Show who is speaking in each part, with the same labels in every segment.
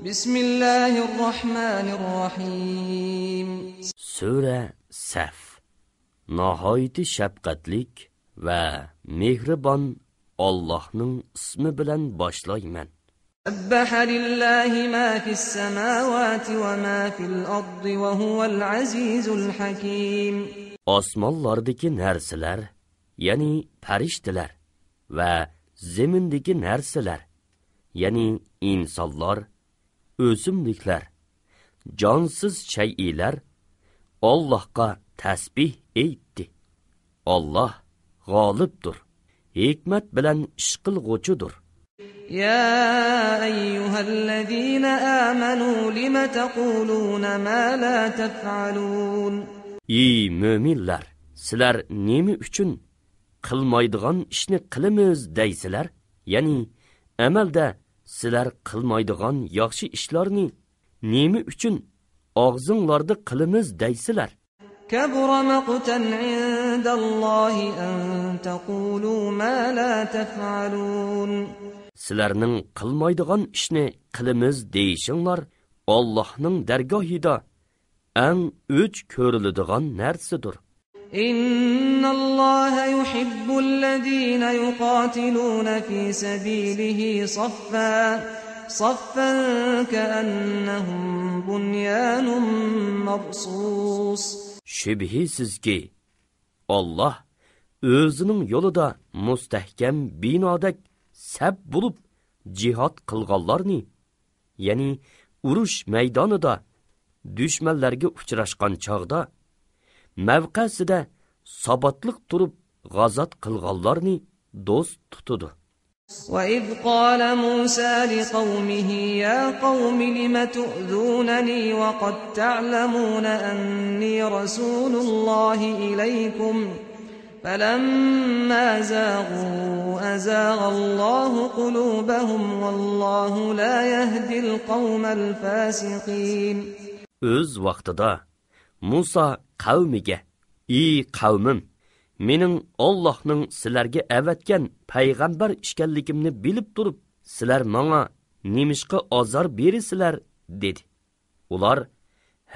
Speaker 1: Bismillahirrahmanirrahim.
Speaker 2: Sura Saf. Nahayeti şefqatlik ve mehribon Allah'ның ismi bilan boshlayman.
Speaker 1: Sabbaha lillahi ma fis samawati wa ma fil ardi wa huval azizul hakim.
Speaker 2: Osmonlardagi narsalar, ya'ni farishtalar va zemindagi narsalar, ya'ni insonlar, o'simliklar, jonsiz shay'lar Allohga tasbih aytdi. Allah g'olibdir, hikmat bilan ish qilg'uchidir.
Speaker 1: Ya ayyuhallazina amanu lima taquluna ma la taf'alun.
Speaker 2: Ey mo'minlar, sizlar nima uchun qilmaydigan ishni qilamiz deysizlar? Ya'ni amalda sizlar qilmaydigan yaxshi ishlarni nima uchun og'zinglarda qilamiz deysizlar?
Speaker 1: Kabura maqtan indallohi an taqulu ma la taf'alun.
Speaker 2: Sizlarning qilmaydigan ishni qilamiz deyishinglar Allohning dargohida eng o'ch ko'riladigan narsadir.
Speaker 1: Innalloha yuhibbul-ladina yuqatiluna fi sabilihi saffan ka'annahum bunyanun marsus.
Speaker 2: Shubhisizki Allah o'zining yo'lida mustahkam binodak sab bo'lib jihad qilganlarni, ya'ni urush maydonida dushmanlarga uchrashgan chog'da mavqasida sabotliq turib g'azot qilganlarni do'st tutadi.
Speaker 1: وَإِذْ قَالَ مُوسَى لِقَوْمِهِ يَا قَوْمِ لِمَ تُؤْذُونَنِي وَقَدْ تَعْلَمُونَ أَنِّي رَسُولُ اللَّهِ إِلَيْكُمْ فَلَمَّا زَاغُوا أَزَاغَ اللَّهُ قُلُوبَهُمْ وَاللَّهُ لَا يَهْدِي الْقَوْمَ الْفَاسِقِينَ.
Speaker 2: Öz vaqtida Musa qavmiga: "Ey qavmim, mening Allohning sizlarga avatgan payg'ambar ishkanligimni bilib turib, sizlar menga nemishqa azor berisizlar?" dedi. Ular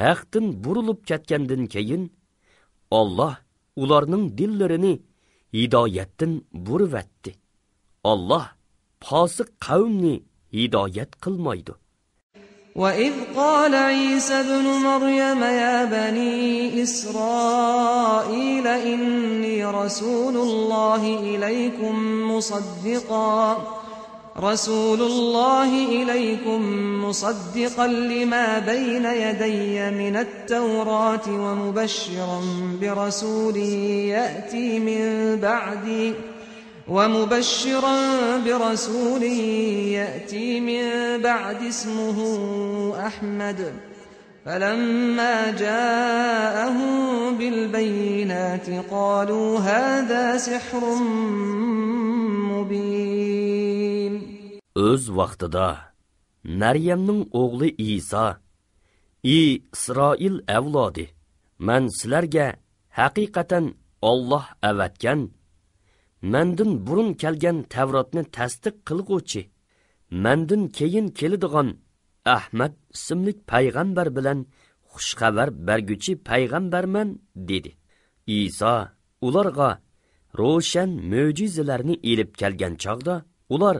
Speaker 2: haqdan burilib ketgandan keyin Alloh ularning dillarini hidoyatdan burivatdi. Alloh fosiq qavmni hidoyat qilmaydi.
Speaker 1: وَإِذْ قَالَ عِيسَى ابْنُ مَرْيَمَ يَا بَنِي إِسْرَائِيلَ إِنِّي رَسُولُ اللَّهِ إِلَيْكُمْ مُصَدِّقًا لِمَا بَيْنَ يَدَيَّ مِنَ التَّوْرَاةِ وَمُبَشِّرًا برسول يأتي من بعد اسمه أحمد فلما جاءهم بالبينات قالوا هذا سحر مبين.
Speaker 2: Öz vaqtida Maryamning o'g'li Isa: "Ey Isroil avlodi, men sizlarga haqiqatan Alloh avatgan Mendin burun kelgan Tavratni tasdiq qilguvchi, mendin keyin keladigan Ahmad ismli payg'ambar bilan xushxabar berguchi payg'ambarman" dedi. Isa ularga ro'shan mo'jizalarni elib kelgan chog'da ular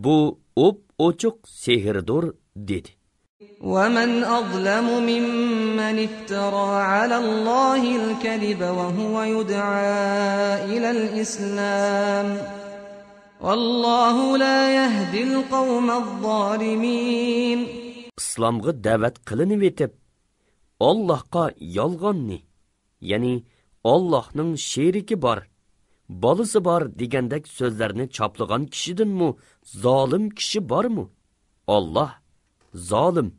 Speaker 2: bu ochiq sehrdir dedi.
Speaker 1: وَمَنْ أَظْلَمُ مِمَّنِ افْتَرَى عَلَى اللَّهِ الْكَذِبَ وَهُوَ يُدْعَى إِلَى الْإِسْلَامِ وَاللَّهُ لَا يَهْدِي الْقَوْمَ الظَّالِمِينَ.
Speaker 2: İslamga davet qilinib etib, Allohga yolg'onni, ya'ni Allohning sheriki bor, bolasi bor degandek so'zlarni choplagan kishidanmi zolim kishi bormi? Alloh zolim,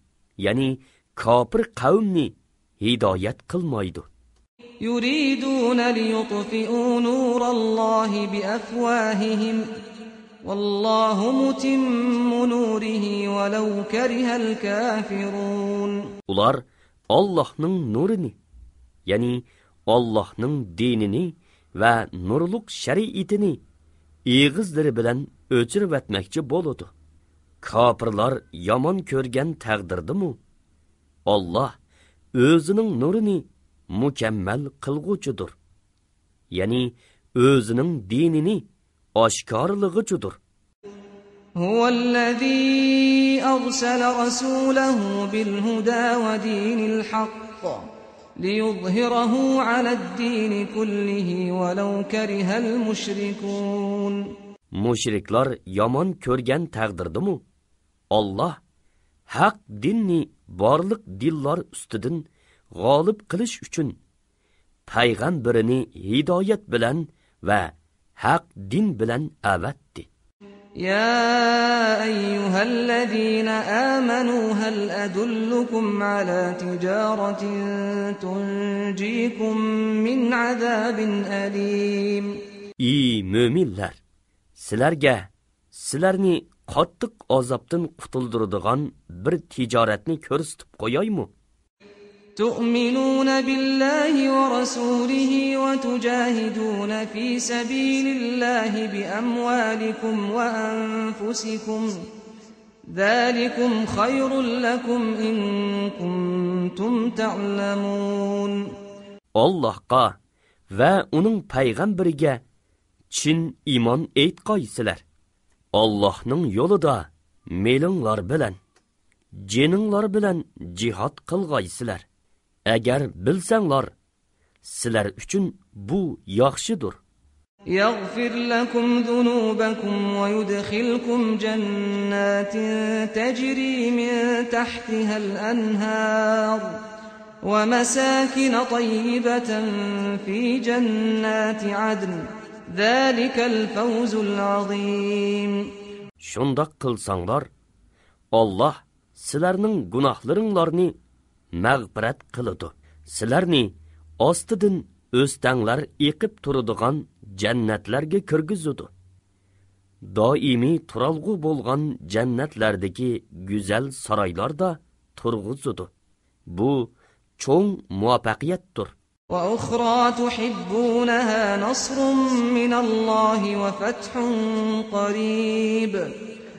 Speaker 2: ya'ni kofir qavmni hidoyat qilmaydi.
Speaker 1: يُرِيدُونَ لِيُطْفِئُوا نُورَ اللَّهِ بِأَفْوَاهِهِمْ وَاللَّهُ مُتِمُّ نُورِهِ وَلَوْ كَرِهَ الْكَافِرُونَ.
Speaker 2: Ular Allohning nurini, ya'ni Allohning dinini va nurluq shariatini egizlari bilan o'chirib etmoqchi bo'ladi. Kafirlar yomon ko'rgan taqdirdimi? Alloh o'zining nurini mukammal qilg'uchidir. Ya'ni o'zining dinini oshkorlig'ichidir.
Speaker 1: هو الذي أرسل رسوله بالهدى ودين الحق ليظهره على الدين كله ولو كره المشركون.
Speaker 2: Mushriklar yomon ko'rgan taqdirdimi? Alloh haq dinni barliq dillar ustidan g'olib qilish uchun payg'ambarini hidoyat bilan va haq din bilan avatdi.
Speaker 1: يا أيها الذين آمنوا هل أدلكم على تجارة تنجيكم من عذاب أليم.
Speaker 2: Ey müminler, sizlarni qattiq azobdan qutuldiradigan bir tijoratni ko'rsatib qo'yaymi?
Speaker 1: تؤمنون بالله ورسوله وتجاهدون في سبيل الله بأموالكم وأنفسكم ذلكم خير لكم إن كنتم تعلمون. Allah'a
Speaker 2: ve onun peygamberiga chin iymon etqaysizlar. Allah'ның yolida melinglar bilan, jeninglar bilan jihad qilgaysizlar. Agar bilsanglar, sizlar uchun bu yaxshidir.
Speaker 1: يغفر لكم ذنوبكم ويدخلكم جنات تجري من تحتها الأنهار ومساكن طيبة في جنات عدن ذلك الفوز العظيم.
Speaker 2: Şundaq qılsanglar, Allah sizlarning gunohlaringlarni mag'firat qiladi. Sizlarni ostidan o'stanglar eqib turadigan jannatlarga kirgizadi. Doimiy turalg'u bo'lgan jannatlardagi go'zal saroylarda turg'izadi. Bu cho'ng muvaffaqiyatdir.
Speaker 1: وأخرى تحبونها نصر من الله وفتح قريب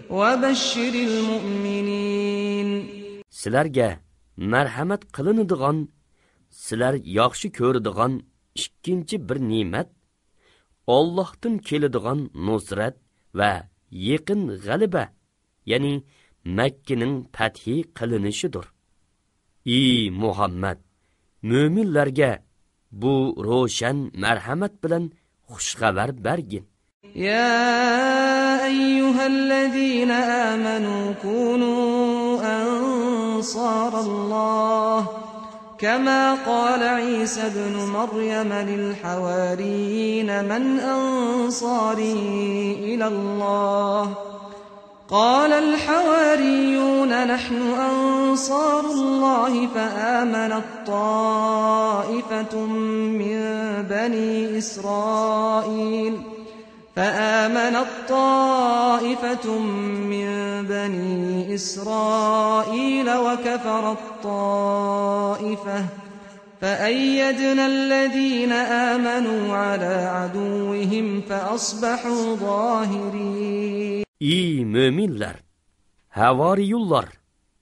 Speaker 1: وبشر المؤمنين.
Speaker 2: Sizlarga marhamat qilinadigan, sizlar yaxshi ko'radigan ikkinchi bir ne'mat Allohdan keladigan nusrat va yaqin g'alaba, ya'ni Makkaning fathi qilinishidir. Ey Muhammad, mu'minlarga bu ro'shan marhamat bilan xushxabar bergin.
Speaker 1: يا أيها الذين آمنوا كونوا أنصار الله كما قال عيسى ابن مريم للحواريين من أنصاري إلى الله قال الحواريون نحن أنصار الله فآمنت طائفة من بني إسرائيل وكفرت طائفة فأيدنا الذين آمنوا على عدوهم فأصبحوا ظاهرين.
Speaker 2: Ey müminler, havariyullar,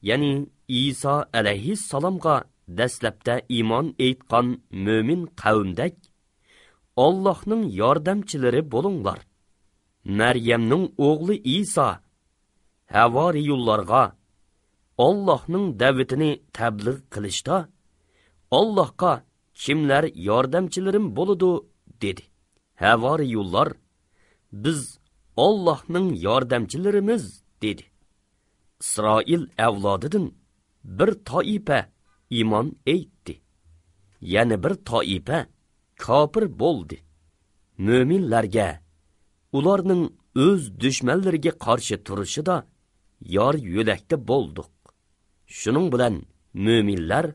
Speaker 2: yani İsa aleyhissalamga dastlabda iymon etgan mümin qavmdak Allah'ның yordamchilari bo'linglar. Maryamning o'g'li İsa havariyullarga Allah'ның da'vatini tabliğ qilishda Allah'ga kimlar yordamchilarim bo'ladi dedi. Havariyullar biz Allah'ның yordamchilarimiz dedi. İsrail avlodidan bir toifa iymon etdi. Yana bir toifa kafir bo'ldi. Mu'minlarga ularning o'z dushmanlariga qarshi turishida yor yo'lakda bo'ldik. Shuning bilan mu'minlar